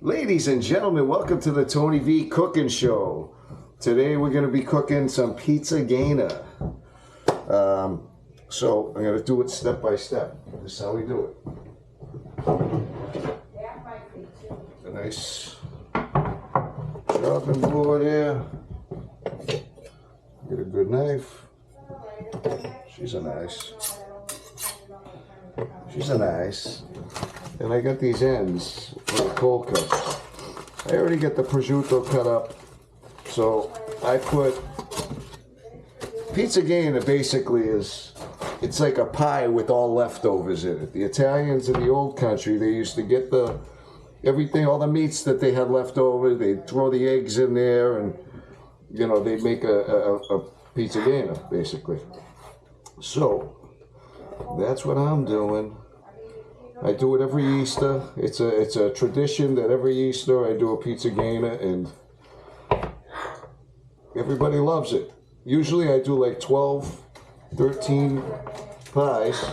Ladies and gentlemen, welcome to the Tony V Cooking Show. Today we're going to be cooking some pizza Gaina. So I'm going to do it step by step. This is how we do it. A nice chopping board here. Get a good knife. She's a nice. And I got these ends for the cold cuts. I already got the prosciutto cut up. So I put pizza Gaina basically it's like a pie with all leftovers in it. The Italians in the old country, they used to get everything, all the meats that they had left over, they'd throw the eggs in there and they'd make a pizza Gaina basically. So that's what I'm doing. I do it every Easter. It's a tradition that every Easter I do a pizza Gaina and everybody loves it. Usually I do like 12, 13 pies,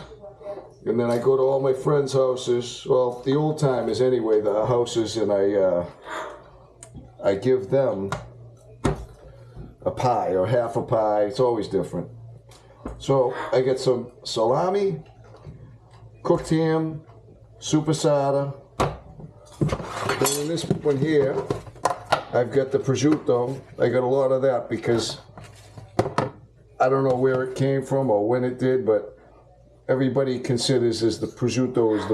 and then I go to all my friends' houses, well, the old timers anyway, the houses, and I give them a pie or half a pie. It's always different. So I get some salami, cooked ham, supersada. Then in this one here, I've got the prosciutto. I got a lot of that because I don't know where it came from or when it did, but everybody considers as the prosciutto is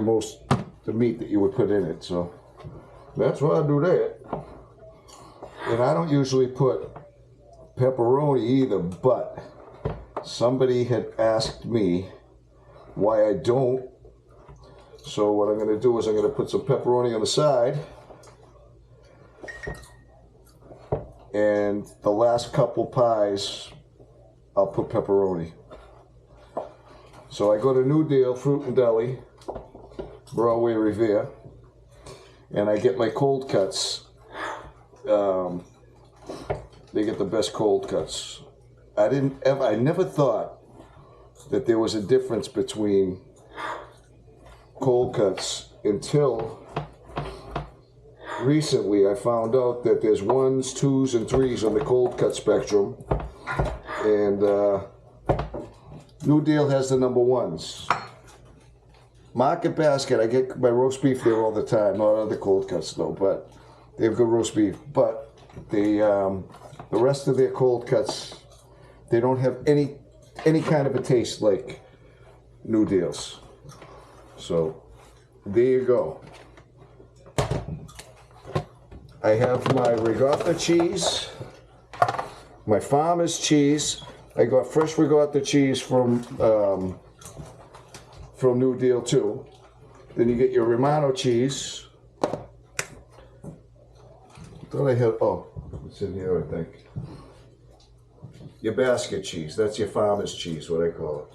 the meat that you would put in it. So that's why I do that. And I don't usually put pepperoni either, but somebody had asked me why I don't. So what I'm going to do is I'm going to put some pepperoni on the side. And the last couple pies, I'll put pepperoni. So I go to New Deal Fruit and Deli, Broadway Revere, and I get my cold cuts. They get the best cold cuts. I never thought that there was a difference between cold cuts until recently. I found out that there's 1s, 2s, and 3s on the cold cut spectrum, and New Deal has the number 1s. Market Basket, I get my roast beef there all the time, not other cold cuts though, but they have good roast beef. But the rest of their cold cuts, they don't have any kind of a taste like New Deal's. So there you go. I have my ricotta cheese, my farmer's cheese. I got fresh ricotta cheese from New Deal too. Then you get your Romano cheese. Thought I had, it's in here I think. Your basket cheese, that's your farmer's cheese, what I call it.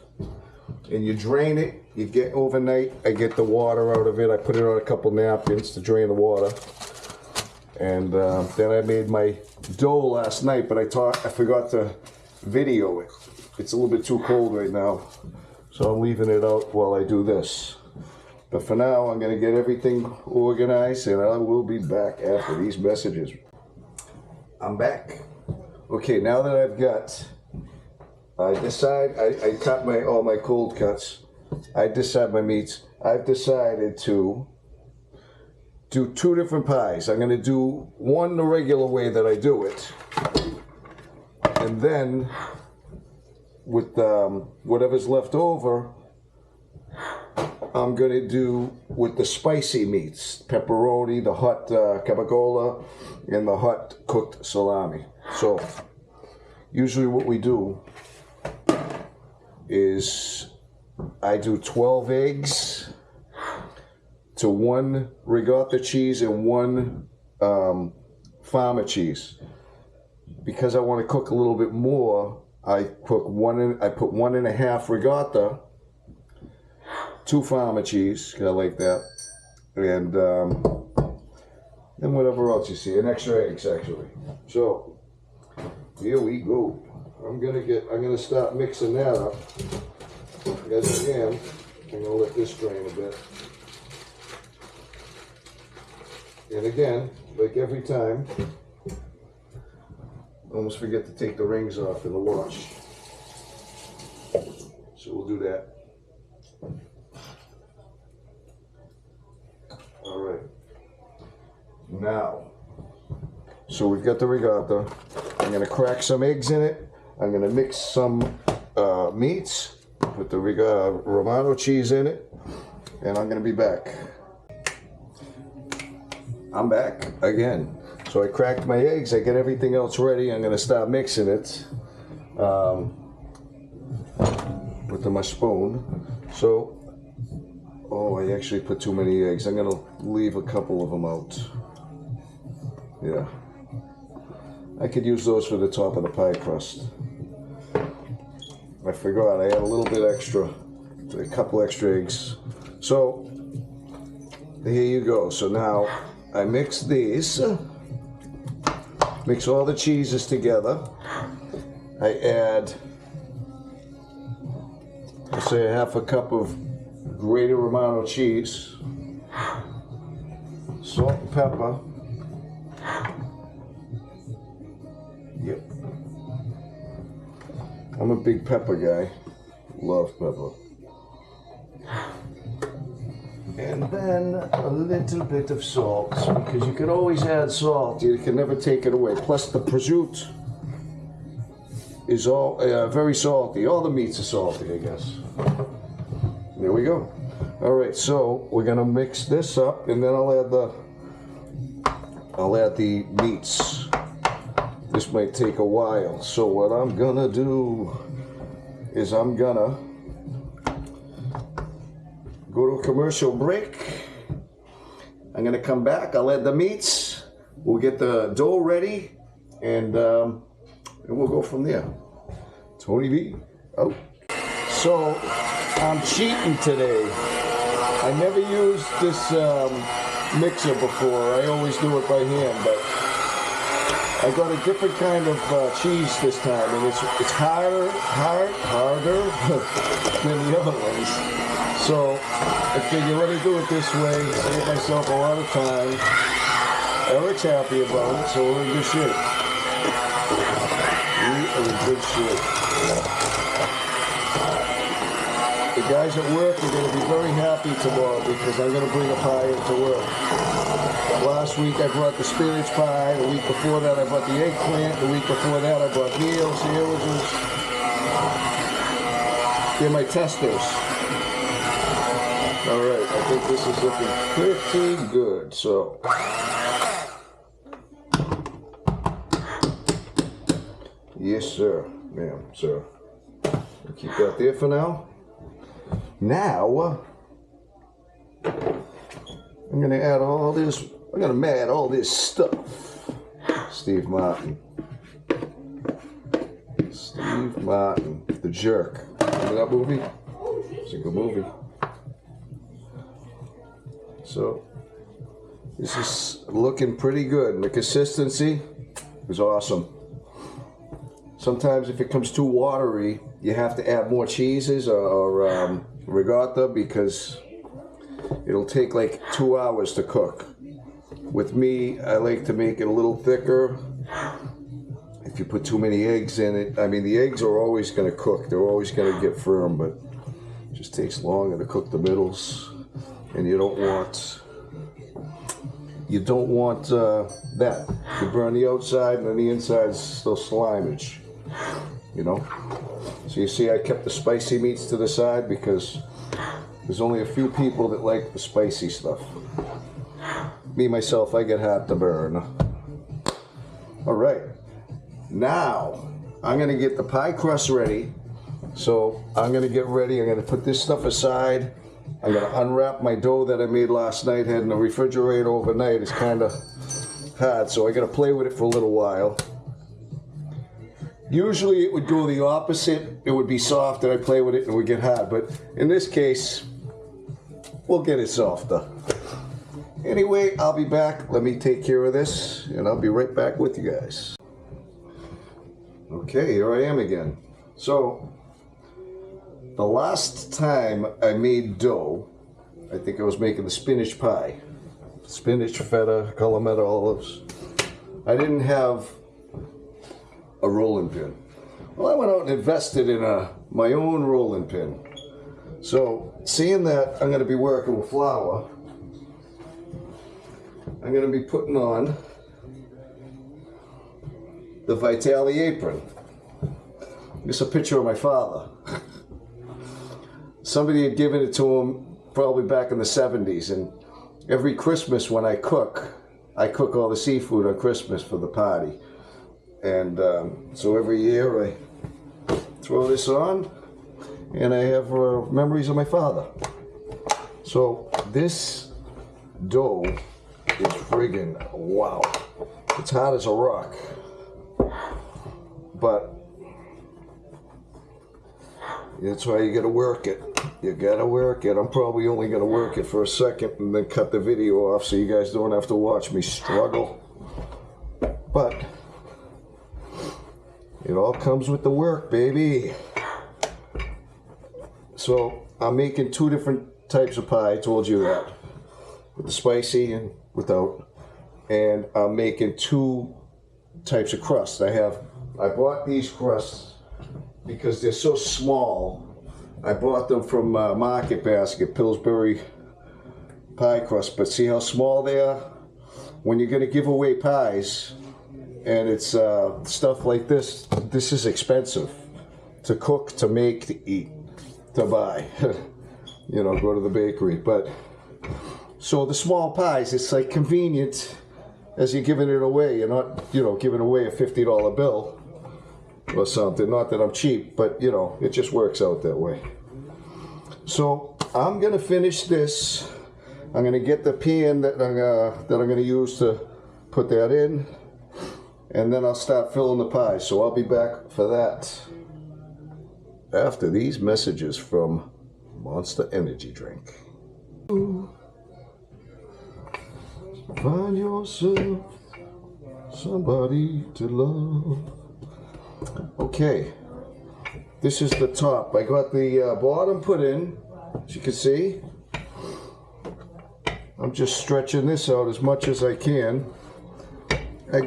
And you drain it, you get overnight, I get the water out of it, I put it on a couple napkins to drain the water. And then I made my dough last night, but I forgot to video it. It's a little bit too cold right now, so I'm leaving it out while I do this. But for now, I'm gonna get everything organized and I will be back after these messages. I'm back. Okay, now that I've got, I cut all my cold cuts. I decide my meats. I've decided to do 2 different pies. I'm going to do one the regular way that I do it, and then with whatever's left over, I'm going to do with the spicy meats, pepperoni, the hot capicola, and the hot cooked salami. So usually what we do is I do 12 eggs to 1 ricotta cheese and 1 farmer cheese. Because I want to cook a little bit more, I put 1.5 ricotta, 2 farmer cheese, because I like that, and whatever else you see, and extra eggs actually. So here we go. I'm gonna start mixing that up. As I am, I'm gonna let this drain a bit. And again, like every time, almost forget to take the rings off in the wash. So we'll do that. All right. Now, so we've got the regatta. I'm gonna crack some eggs in it. I'm gonna mix some meats, put the Romano cheese in it, and I'm gonna be back. I'm back again. So I cracked my eggs, I get everything else ready. I'm gonna start mixing it with my spoon. So, oh, I actually put too many eggs. I'm gonna leave a couple of them out. Yeah. I could use those for the top of the pie crust. I forgot, I had a little bit extra, a couple extra eggs. So, here you go. So now, I mix these, mix all the cheeses together. I add, let's say, half a cup of grated Romano cheese, salt and pepper. Yep. I'm a big pepper guy. Love pepper. And then a little bit of salt, because you can always add salt. You can never take it away. Plus the prosciutto is all very salty. All the meats are salty, I guess. There we go. All right, so we're gonna mix this up, and then I'll add the meats. This might take a while. So what I'm gonna do is I'm gonna go to a commercial break. I'm gonna come back, I'll add the meats, we'll get the dough ready, and we'll go from there. Tony V, out. So, I'm cheating today. I never used this mixer before. I always do it by hand, but I got a different kind of cheese this time, and it's harder than the other ones. So I figure, let me do it this way, save myself a lot of time. Eric's happy about it, so we're in good shape. We are in good shape. The guys at work are going to be very happy tomorrow because I'm going to bring a pie into work. Last week I brought the spinach pie, the week before that I brought the eggplant, the week before that I brought meals, sandwiches. They're my testers. All right, I think this is looking pretty good, so. Yes, sir, ma'am, sir. We'll keep that there for now. Now, I'm gonna add all this, I'm gonna add all this stuff. Steve Martin, The Jerk. Remember that movie? It's a good movie. So, this is looking pretty good. And the consistency is awesome. Sometimes if it comes too watery, you have to add more cheeses or regatta because it'll take like 2 hours to cook. With me, I like to make it a little thicker. If you put too many eggs in it, I mean the eggs are always going to cook. They're always going to get firm, but it just takes longer to cook the middles. And you don't want that. You burn the outside and then the inside is still slimage, you know? So you see I kept the spicy meats to the side because there's only a few people that like the spicy stuff. Me, myself, I get hot to burn. All right, now I'm gonna get the pie crust ready. So I'm gonna get ready, I'm gonna put this stuff aside. I'm gonna unwrap my dough that I made last night, had in the refrigerator overnight. It's kind of hard, so I gotta play with it for a little while. Usually it would go the opposite. It would be soft and I play with it and it would get hard, but in this case, we'll get it softer. Anyway, I'll be back. Let me take care of this and I'll be right back with you guys. Okay, here I am again. So, the last time I made dough, I think I was making the spinach pie. spinach, feta, calamata olives. I didn't have a rolling pin. Well, I went out and invested in my own rolling pin. So, seeing that I'm going to be working with flour, I'm going to be putting on the Vitali apron. This is a picture of my father. Somebody had given it to him probably back in the 70s, and every Christmas when I cook all the seafood on Christmas for the party. And so every year I throw this on, and I have memories of my father. So this dough is friggin' wow. It's hard as a rock. But that's why you gotta work it. You gotta work it. I'm probably only gonna work it for a second and then cut the video off so you guys don't have to watch me struggle. But it all comes with the work, baby. So I'm making 2 different types of pie. I told you that. With the spicy and without. And I'm making 2 types of crust. I bought these crusts because they're so small. I bought them from Market Basket, Pillsbury pie crust. But see how small they are? When you're gonna give away pies, and it's stuff like this, this is expensive to cook, to make, to eat, to buy. You know, go to the bakery. But so the small pies, it's like convenient as you're giving it away. You're not, you know, giving away a $50 bill or something. Not that I'm cheap, but you know, it just works out that way. So I'm gonna finish this. I'm gonna get the pan that I'm gonna use to put that in, and then I'll start filling the pie. So I'll be back for that after these messages from Monster Energy Drink. Find yourself somebody to love. Okay, this is the top. I got the bottom put in, as you can see. I'm just stretching this out as much as I can. I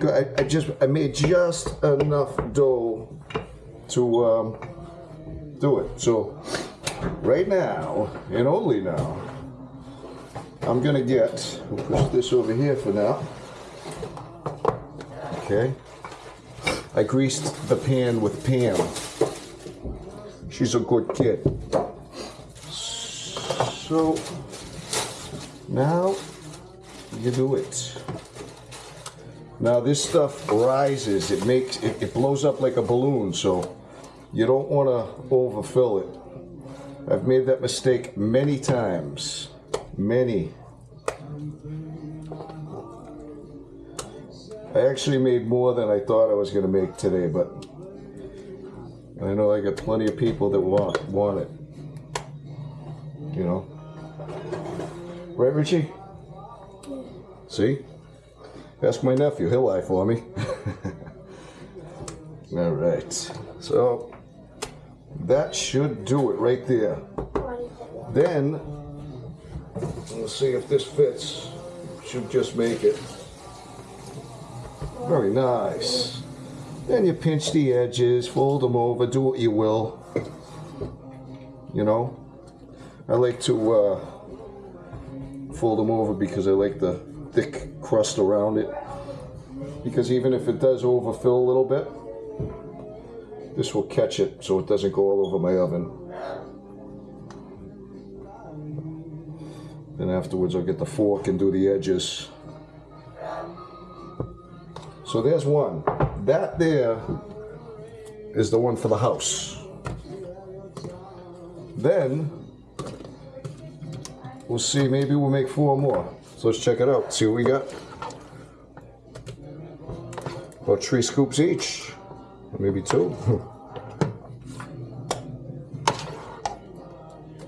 made just enough dough to do it. So right now, and only now, I'm gonna we'll push this over here for now. Okay. I greased the pan with Pam. She's a good kid. So now you do it. Now this stuff rises. It blows up like a balloon. So you don't want to overfill it. I've made that mistake many times. Many. I actually made more than I thought I was going to make today, but I know I got plenty of people that want it. You know? Right, Richie? See? Ask my nephew, he'll lie for me. All right. So that should do it right there. Then we'll see if this fits. Should just make it. Very nice. Then you pinch the edges, fold them over, do what you will. You know, I like to fold them over because I like the thick crust around it. Because even if it does overfill a little bit, this will catch it so it doesn't go all over my oven. Then afterwards I'll get the fork and do the edges. So there's one. That there is the one for the house. Then we'll see, maybe we'll make 4 more. So let's check it out, see what we got. About 3 scoops each, maybe 2.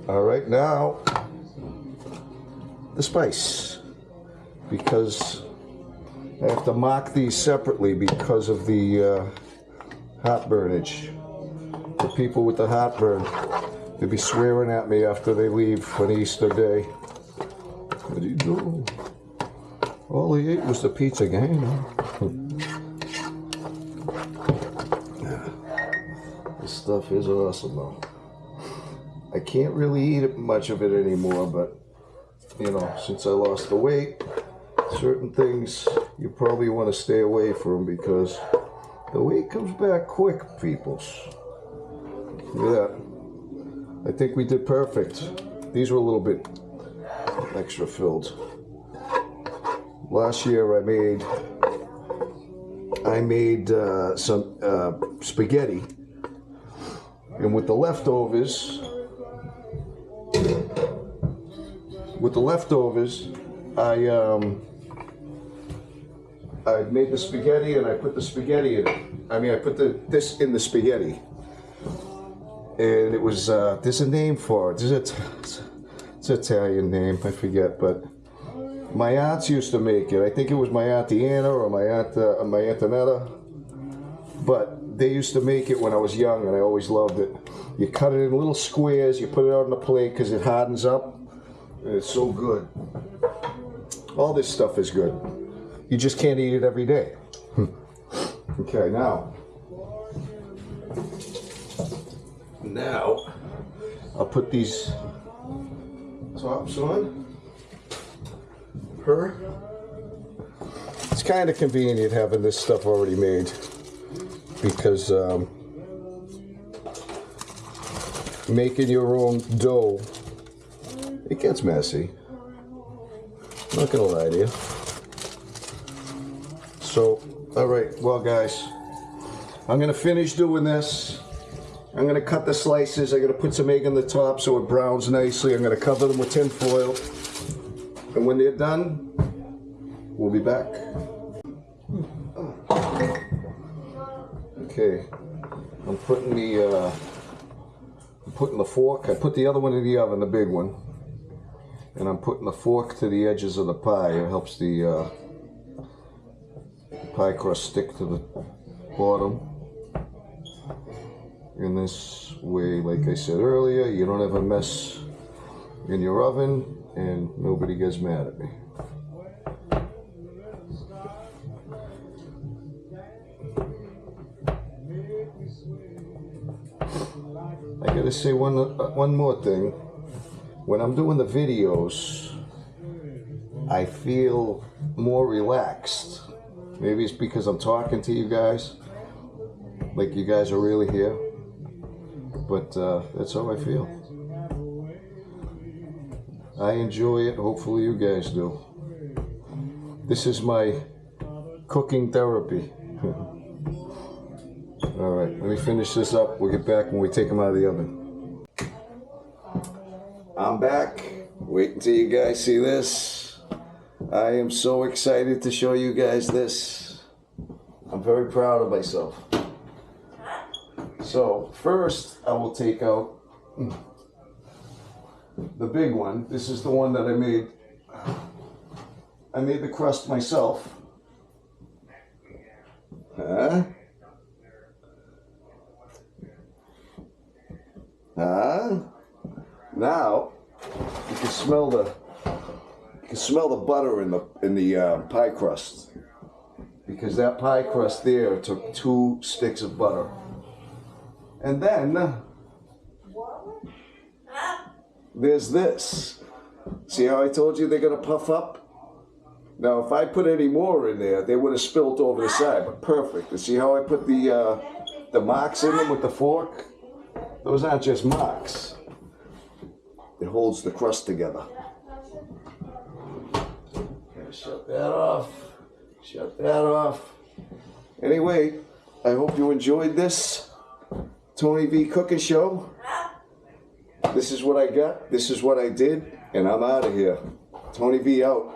All right, now the spice, because I have to mark these separately because of the heartburnage. The people with the heartburn, they'll be swearing at me after they leave on Easter Day. What do you do? All he ate was the pizza, Gaina. This stuff is awesome, though. I can't really eat much of it anymore, but, you know, since I lost the weight, certain things you probably want to stay away from because the weight comes back quick, peoples. Look at that. I think we did perfect. These were a little bit extra filled. Last year I made some spaghetti, and with the leftovers, I made the spaghetti and I put the spaghetti in it. I mean, I put this in the spaghetti, and it was there's a name for it. It's an Italian name, I forget, but my aunts used to make it. I think it was my Auntie Anna or my Aunt Anetta. But they used to make it when I was young, and I always loved it. You cut it in little squares, you put it on the plate because it hardens up, and it's so good. All this stuff is good. You just can't eat it every day. Okay, now I'll put these tops on. It's kind of convenient having this stuff already made because making your own dough, it gets messy. I'm not gonna lie to you. So, all right, well guys, I'm gonna finish doing this. I'm gonna cut the slices. I'm gonna put some egg on the top so it browns nicely. I'm gonna cover them with tin foil. And when they're done, we'll be back. Okay, I'm putting the fork. I put the other one in the oven, the big one, and I'm putting the fork to the edges of the pie. It helps the pie crust stick to the bottom. In this way, like I said earlier, you don't have a mess in your oven, and nobody gets mad at me. I gotta say one more thing. When I'm doing the videos, I feel more relaxed. Maybe it's because I'm talking to you guys, like you guys are really here. But that's how I feel. I enjoy it. Hopefully you guys do. This is my cooking therapy. All right, let me finish this up. We'll get back when we take them out of the oven. I'm back. Wait until you guys see this. I am so excited to show you guys this. I'm very proud of myself. So first I will take out the big one. This is the one that I made. I made the crust myself. Now you can smell the butter in the pie crust, because that pie crust there took 2 sticks of butter. And then there's this. See how I told you they're gonna puff up? Now if I put any more in there, they would have spilt over the side, but perfect. And see how I put the marks in them with the fork? Those aren't just marks. It holds the crust together. Shut that off. Shut that off. Anyway, I hope you enjoyed this Tony V cooking show. This is what I got. This is what I did. And I'm out of here. Tony V out.